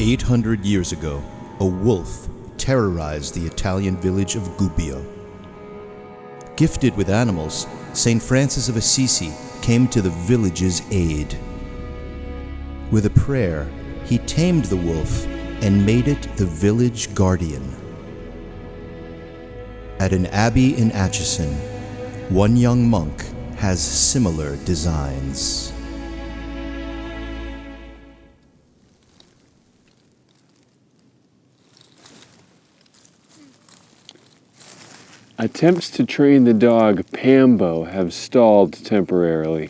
800 years ago, a wolf terrorized the Italian village of Gubbio. Gifted with animals, St. Francis of Assisi came to the village's aid. With a prayer, he tamed the wolf and made it the village guardian. At an abbey in Atchison, one young monk has similar designs. Attempts to train the dog Pambo have stalled temporarily.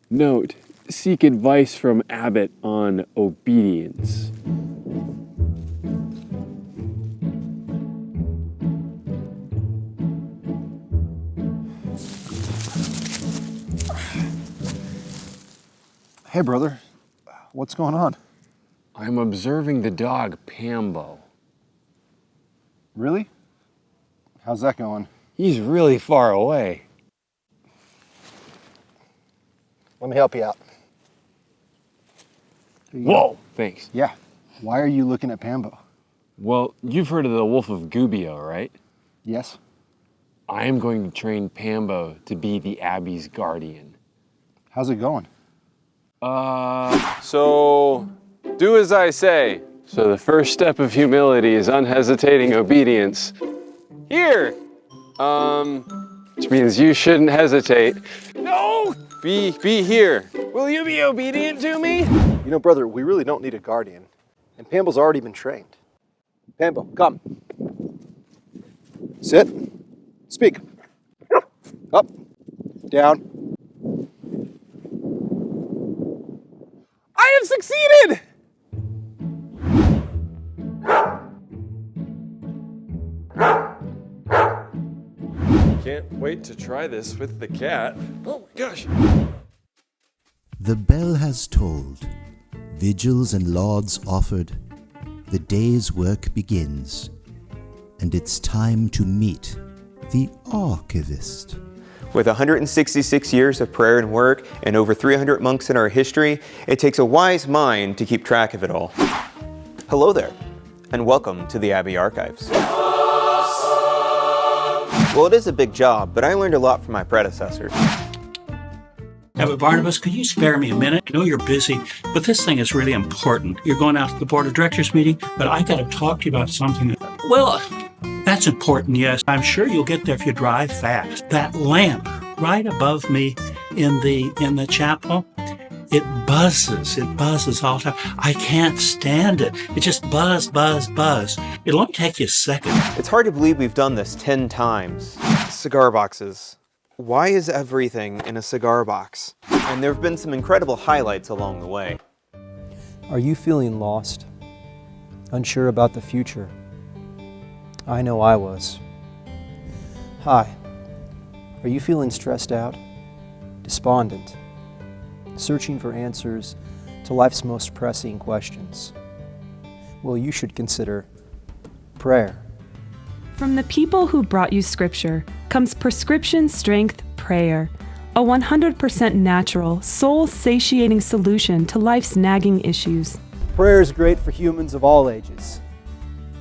Note, seek advice from Abbot on obedience. Hey, brother. What's going on? I'm observing the dog Pambo. Really? How's that going? He's really far away. Let me help you out. Whoa, thanks. Yeah. Why are you looking at Pambo? Well, you've heard of the Wolf of Gubbio, right? Yes. I am going to train Pambo to be the Abbey's guardian. How's it going? So do as I say. So the first step of humility is unhesitating obedience. Here! Which means you shouldn't hesitate. No! Be here. Will you be obedient to me? You know, brother, we really don't need a guardian. And Pambo's already been trained. Pambo, come. Sit. Speak. Up. Down. I have succeeded! Can't wait to try this with the cat. Oh my gosh. The bell has tolled, vigils and lauds offered, the day's work begins, and it's time to meet the archivist. With 166 years of prayer and work and over 300 monks in our history, it takes a wise mind to keep track of it all. Hello there, and welcome to the Abbey Archives. Well, it is a big job, but I learned a lot from my predecessors. Abbot Barnabas, could you spare me a minute? I know you're busy, but this thing is really important. You're going out to the board of directors meeting, but I got to talk to you about something. Well, that's important, yes. I'm sure you'll get there if you drive fast. That lamp right above me in the chapel, it buzzes all the time. I can't stand it. It just buzz. It'll only take you a second. It's hard to believe we've done this 10 times. Cigar boxes. Why is everything in a cigar box? And there have been some incredible highlights along the way. Are you feeling lost? Unsure about the future? I know I was. Hi. Are you feeling stressed out? Despondent? Searching for answers to life's most pressing questions? Well, you should consider prayer. From the people who brought you Scripture comes prescription strength prayer, a 100% natural, soul-satiating solution to life's nagging issues. Prayer is great for humans of all ages.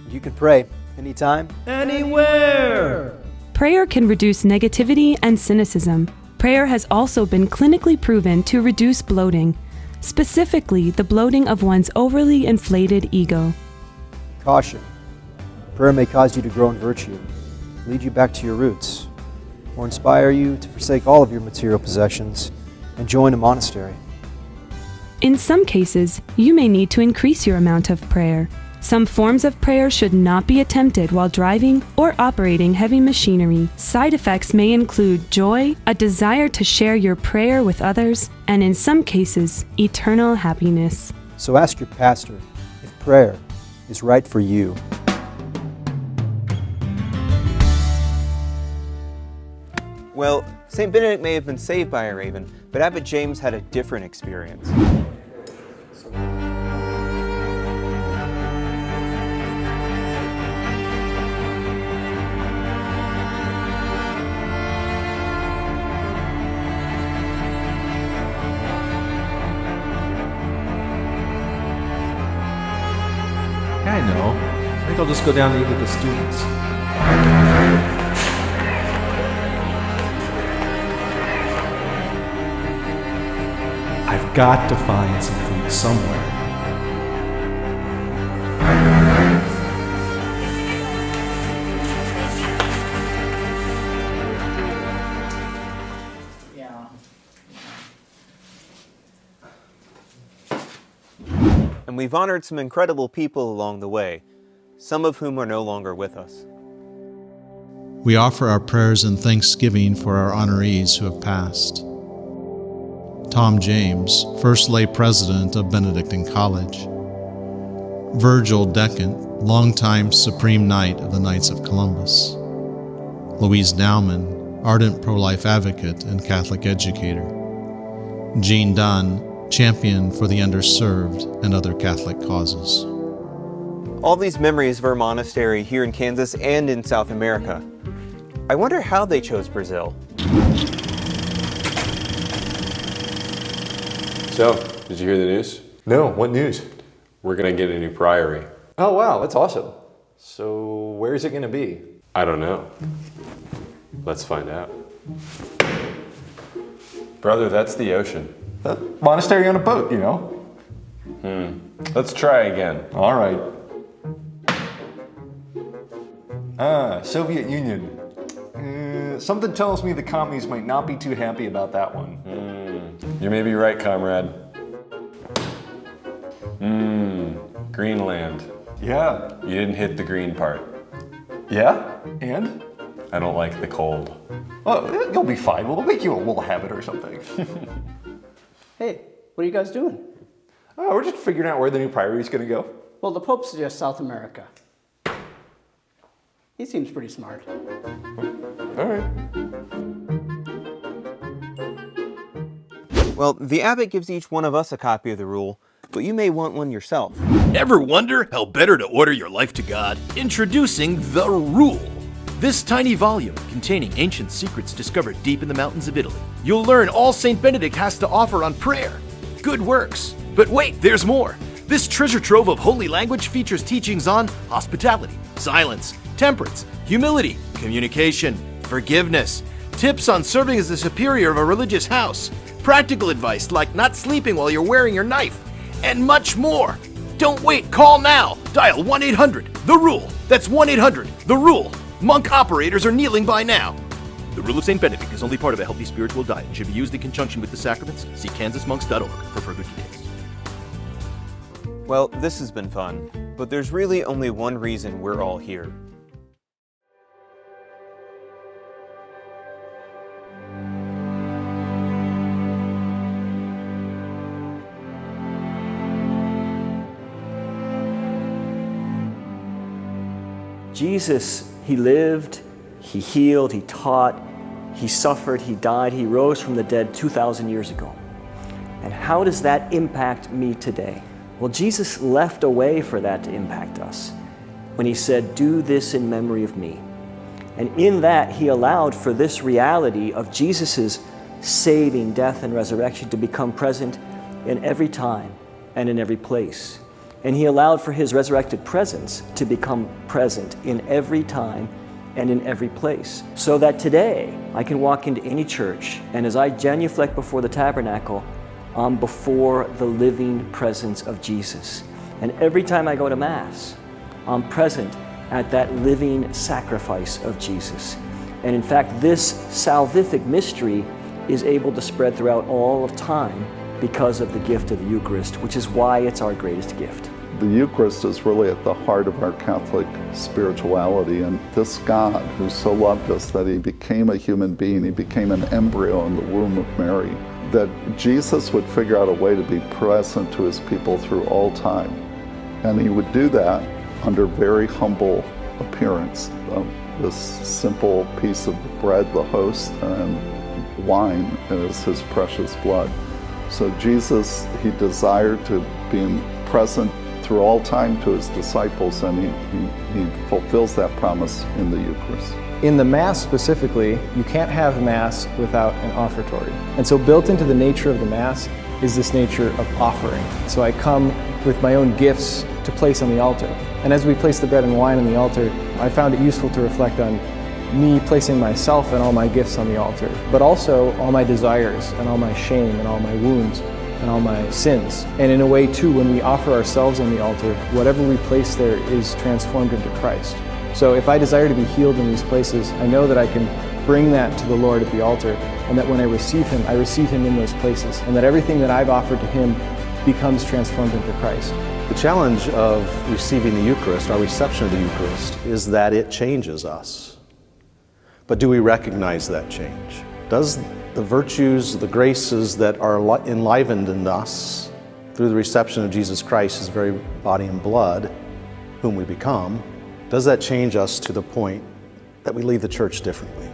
You can pray anytime, anywhere. Prayer can reduce negativity and cynicism. Prayer has also been clinically proven to reduce bloating, specifically the bloating of one's overly inflated ego. Caution. Prayer may cause you to grow in virtue, lead you back to your roots, or inspire you to forsake all of your material possessions and join a monastery. In some cases, you may need to increase your amount of prayer. Some forms of prayer should not be attempted while driving or operating heavy machinery. Side effects may include joy, a desire to share your prayer with others, and in some cases, eternal happiness. So ask your pastor if prayer is right for you. Well, St. Benedict may have been saved by a raven, but Abbot James had a different experience. Yeah, I know. I think I'll just go down and eat with the students. I've got to find some food somewhere. And we've honored some incredible people along the way, some of whom are no longer with us. We offer our prayers and thanksgiving for our honorees who have passed. Tom James, First Lay President of Benedict College. Virgil Decant, longtime Supreme Knight of the Knights of Columbus. Louise Nauman, ardent pro-life advocate and Catholic educator. Jean Dunn, champion for the underserved and other Catholic causes. All these memories of our monastery here in Kansas and in South America. I wonder how they chose Brazil. So, did you hear the news? No, what news? We're gonna get a new priory. Oh wow, that's awesome. So where is it gonna be? I don't know. Let's find out. Brother, that's the ocean. Monastery on a boat, you know. Let's try again. All right. Soviet Union. Something tells me the commies might not be too happy about that one. You may be right, comrade. Greenland. Yeah. You didn't hit the green part. Yeah? And? I don't like the cold. Oh, you'll be fine. We'll make you a wool habit or something. Hey, what are you guys doing? Oh, we're just figuring out where the new priory is going to go. Well, the Pope suggests South America. He seems pretty smart. All right. Well, the abbot gives each one of us a copy of the rule, but you may want one yourself. Ever wonder how better to order your life to God? Introducing The Rule. This tiny volume, containing ancient secrets discovered deep in the mountains of Italy. You'll learn all St. Benedict has to offer on prayer, good works. But wait, there's more. This treasure trove of holy language features teachings on hospitality, silence, temperance, humility, communication, forgiveness, tips on serving as the superior of a religious house, practical advice like not sleeping while you're wearing your knife, and much more. Don't wait, call now. Dial 1-800-THE-RULE. That's 1-800-THE-RULE. Monk operators are kneeling by now. The Rule of St. Benedict is only part of a healthy spiritual diet and should be used in conjunction with the sacraments. See kansasmonks.org for further details. Well, this has been fun, but there's really only one reason we're all here. Jesus, he lived, he healed, he taught, he suffered, he died, he rose from the dead 2,000 years ago. And how does that impact me today? Well, Jesus left a way for that to impact us when he said, "Do this in memory of me." And in that, he allowed for this reality of Jesus's saving death and resurrection to become present in every time and in every place. And he allowed for his resurrected presence to become present in every time and in every place. So that today, I can walk into any church, and as I genuflect before the tabernacle, I'm before the living presence of Jesus. And every time I go to Mass, I'm present at that living sacrifice of Jesus. And in fact, this salvific mystery is able to spread throughout all of time because of the gift of the Eucharist, which is why it's our greatest gift. The Eucharist is really at the heart of our Catholic spirituality, and this God who so loved us that he became a human being, he became an embryo in the womb of Mary, that Jesus would figure out a way to be present to his people through all time. And he would do that under very humble appearance. This simple piece of bread, the host, and wine is his precious blood. So Jesus, he desired to be present through all time to his disciples, and he fulfills that promise in the Eucharist. In the Mass specifically, you can't have Mass without an offertory. And so built into the nature of the Mass is this nature of offering. So I come with my own gifts to place on the altar. And as we place the bread and wine on the altar, I found it useful to reflect on me placing myself and all my gifts on the altar, but also all my desires and all my shame and all my wounds and all my sins. And in a way too, when we offer ourselves on the altar, whatever we place there is transformed into Christ. So if I desire to be healed in these places, I know that I can bring that to the Lord at the altar, and that when I receive Him in those places, and that everything that I've offered to Him becomes transformed into Christ. The challenge of receiving the Eucharist, our reception of the Eucharist, is that it changes us. But do we recognize that change? Does the virtues, the graces that are enlivened in us through the reception of Jesus Christ, His very body and blood, whom we become, does that change us to the point that we leave the church differently?